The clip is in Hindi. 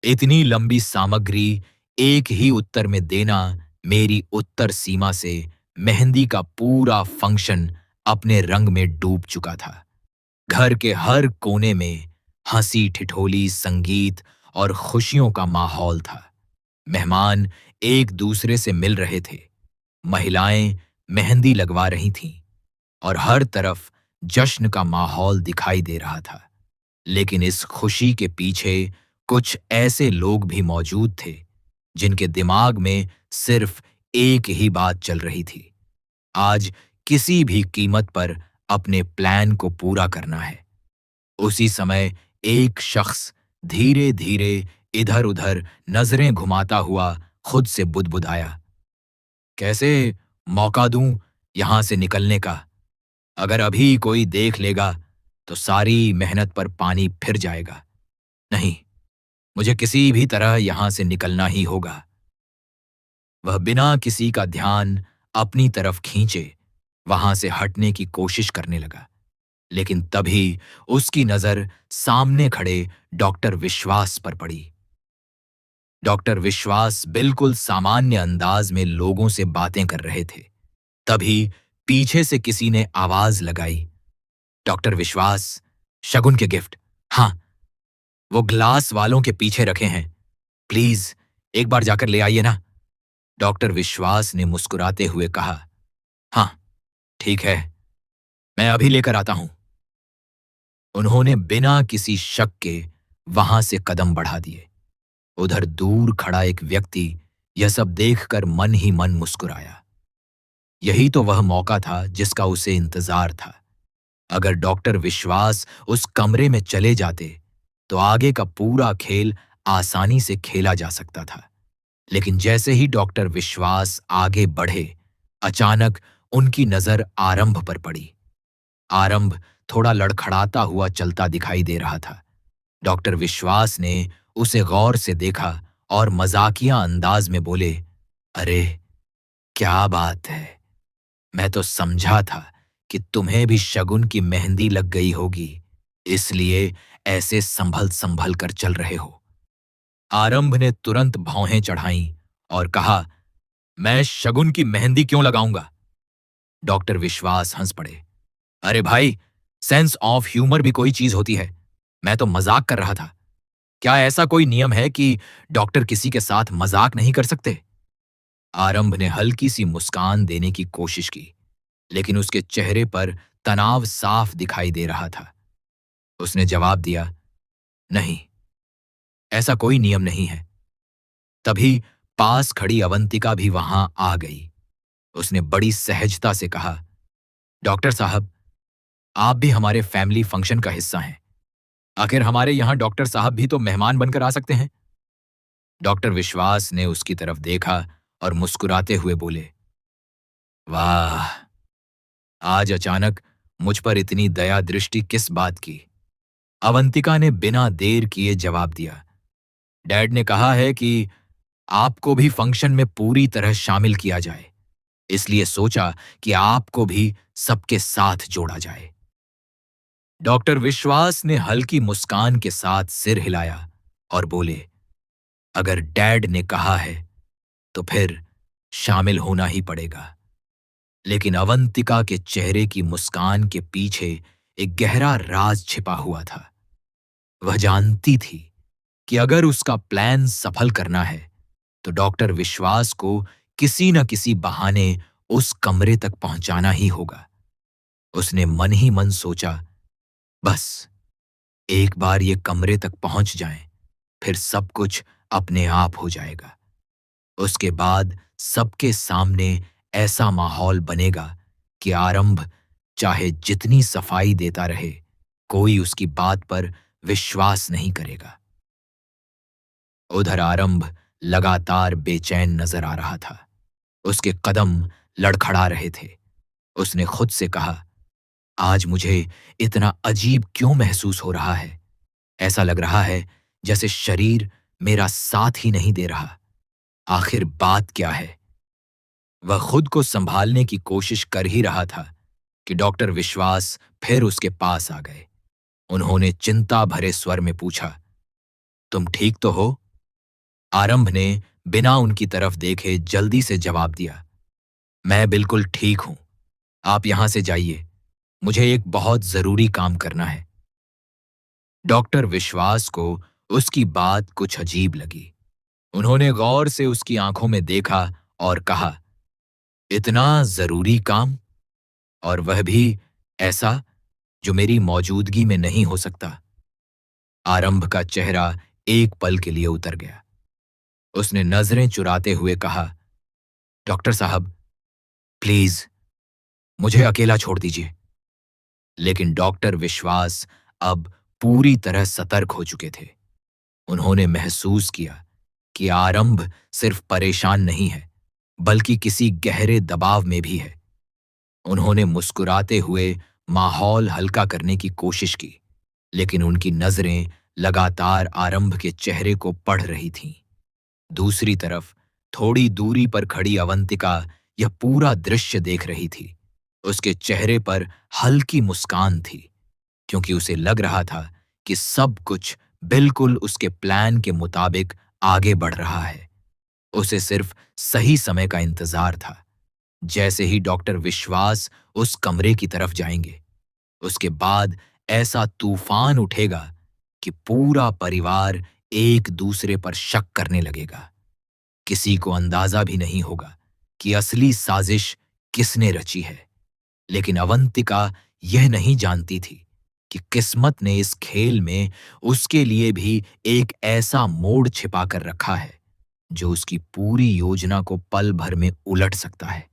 इतनी लंबी सामग्री एक ही उत्तर में देना मेरी उत्तर सीमा से मेहंदी का पूरा फंक्शन अपने रंग में डूब चुका था। घर के हर कोने में हंसी ठिठोली, संगीत और खुशियों का माहौल था। मेहमान एक दूसरे से मिल रहे थे, महिलाएं मेहंदी लगवा रही थीं और हर तरफ जश्न का माहौल दिखाई दे रहा था। लेकिन इस खुशी के पीछे कुछ ऐसे लोग भी मौजूद थे जिनके दिमाग में सिर्फ एक ही बात चल रही थी। आज किसी भी कीमत पर अपने प्लान को पूरा करना है। उसी समय एक शख्स धीरे धीरे इधर उधर नजरें घुमाता हुआ खुद से बुदबुदाया, कैसे मौका दूं यहां से निकलने का? अगर अभी कोई देख लेगा तो सारी मेहनत पर पानी फिर जाएगा। नहीं, मुझे किसी भी तरह यहां से निकलना ही होगा। वह बिना किसी का ध्यान अपनी तरफ खींचे वहां से हटने की कोशिश करने लगा। लेकिन तभी उसकी नजर सामने खड़े डॉक्टर विश्वास पर पड़ी। डॉक्टर विश्वास बिल्कुल सामान्य अंदाज में लोगों से बातें कर रहे थे। तभी पीछे से किसी ने आवाज लगाई, डॉक्टर विश्वास, शगुन के गिफ्ट। हाँ, वो ग्लास वालों के पीछे रखे हैं, प्लीज एक बार जाकर ले आइए ना। डॉक्टर विश्वास ने मुस्कुराते हुए कहा, हाँ ठीक है, मैं अभी लेकर आता हूं। उन्होंने बिना किसी शक के वहां से कदम बढ़ा दिए। उधर दूर खड़ा एक व्यक्ति यह सब देखकर मन ही मन मुस्कुराया। यही तो वह मौका था जिसका उसे इंतजार था। अगर डॉक्टर विश्वास उस कमरे में चले जाते तो आगे का पूरा खेल आसानी से खेला जा सकता था। लेकिन जैसे ही डॉक्टर विश्वास आगे बढ़े, अचानक उनकी नजर आरंभ पर पड़ी। आरंभ थोड़ा लड़खड़ाता हुआ चलता दिखाई दे रहा था। डॉक्टर विश्वास ने उसे गौर से देखा और मजाकिया अंदाज में बोले, अरे क्या बात है, मैं तो समझा था कि तुम्हें भी शगुन की मेहंदी लग गई होगी, इसलिए ऐसे संभल संभल कर चल रहे हो। आरंभ ने तुरंत भौहें चढ़ाईं और कहा, मैं शगुन की मेहंदी क्यों लगाऊंगा? डॉक्टर विश्वास हंस पड़े, अरे भाई, सेंस ऑफ ह्यूमर भी कोई चीज होती है, मैं तो मजाक कर रहा था। क्या ऐसा कोई नियम है कि डॉक्टर किसी के साथ मजाक नहीं कर सकते? आरंभ ने हल्की सी मुस्कान देने की कोशिश की, लेकिन उसके चेहरे पर तनाव साफ दिखाई दे रहा था। उसने जवाब दिया, नहीं, ऐसा कोई नियम नहीं है। तभी पास खड़ी अवंतिका भी वहां आ गई। उसने बड़ी सहजता से कहा, डॉक्टर साहब, आप भी हमारे फैमिली फंक्शन का हिस्सा हैं। आखिर हमारे यहां डॉक्टर साहब भी तो मेहमान बनकर आ सकते हैं। डॉक्टर विश्वास ने उसकी तरफ देखा और मुस्कुराते हुए बोले, वाह, आज अचानक मुझ पर इतनी दया दृष्टि किस बात की? अवंतिका ने बिना देर किए जवाब दिया, डैड ने कहा है कि आपको भी फंक्शन में पूरी तरह शामिल किया जाए, इसलिए सोचा कि आपको भी सबके साथ जोड़ा जाए। डॉक्टर विश्वास ने हल्की मुस्कान के साथ सिर हिलाया और बोले, अगर डैड ने कहा है तो फिर शामिल होना ही पड़ेगा। लेकिन अवंतिका के चेहरे की मुस्कान के पीछे एक गहरा राज छिपा हुआ था। वह जानती थी कि अगर उसका प्लान सफल करना है तो डॉक्टर विश्वास को किसी न किसी बहाने उस कमरे तक पहुंचाना ही होगा। उसने मन ही मन सोचा, बस एक बार ये कमरे तक पहुंच जाएं, फिर सब कुछ अपने आप हो जाएगा। उसके बाद सबके सामने ऐसा माहौल बनेगा कि आरंभ चाहे जितनी सफाई देता रहे, कोई उसकी बात पर विश्वास नहीं करेगा। उधर आरंभ लगातार बेचैन नजर आ रहा था। उसके कदम लड़खड़ा रहे थे। उसने खुद से कहा, आज मुझे इतना अजीब क्यों महसूस हो रहा है? ऐसा लग रहा है जैसे शरीर मेरा साथ ही नहीं दे रहा। आखिर बात क्या है? वह खुद को संभालने की कोशिश कर ही रहा था कि डॉक्टर विश्वास फिर उसके पास आ गए। उन्होंने चिंता भरे स्वर में पूछा, तुम ठीक तो हो? आरंभ ने बिना उनकी तरफ देखे जल्दी से जवाब दिया, मैं बिल्कुल ठीक हूं। आप यहां से जाइए। मुझे एक बहुत जरूरी काम करना है। डॉक्टर विश्वास को उसकी बात कुछ अजीब लगी। उन्होंने गौर से उसकी आंखों में देखा और कहा, इतना जरूरी काम, और वह भी ऐसा जो मेरी मौजूदगी में नहीं हो सकता। आरंभ का चेहरा एक पल के लिए उतर गया। उसने नजरें चुराते हुए कहा, डॉक्टर साहब, प्लीज मुझे अकेला छोड़ दीजिए। लेकिन डॉक्टर विश्वास अब पूरी तरह सतर्क हो चुके थे। उन्होंने महसूस किया कि आरंभ सिर्फ परेशान नहीं है, बल्कि किसी गहरे दबाव में भी है। उन्होंने मुस्कुराते हुए माहौल हल्का करने की कोशिश की, लेकिन उनकी नजरें लगातार आरंभ के चेहरे को पढ़ रही थीं। दूसरी तरफ थोड़ी दूरी पर खड़ी अवंतिका यह पूरा दृश्य देख रही थी। उसके चेहरे पर हल्की मुस्कान थी, क्योंकि उसे लग रहा था कि सब कुछ बिल्कुल उसके प्लान के मुताबिक आगे बढ़ रहा है। उसे सिर्फ सही समय का इंतजार था। जैसे ही डॉक्टर विश्वास उस कमरे की तरफ जाएंगे, उसके बाद ऐसा तूफान उठेगा कि पूरा परिवार एक दूसरे पर शक करने लगेगा। किसी को अंदाजा भी नहीं होगा कि असली साजिश किसने रची है। लेकिन अवंतिका यह नहीं जानती थी कि किस्मत ने इस खेल में उसके लिए भी एक ऐसा मोड़ छिपा कर रखा है जो उसकी पूरी योजना को पल भर में उलट सकता है।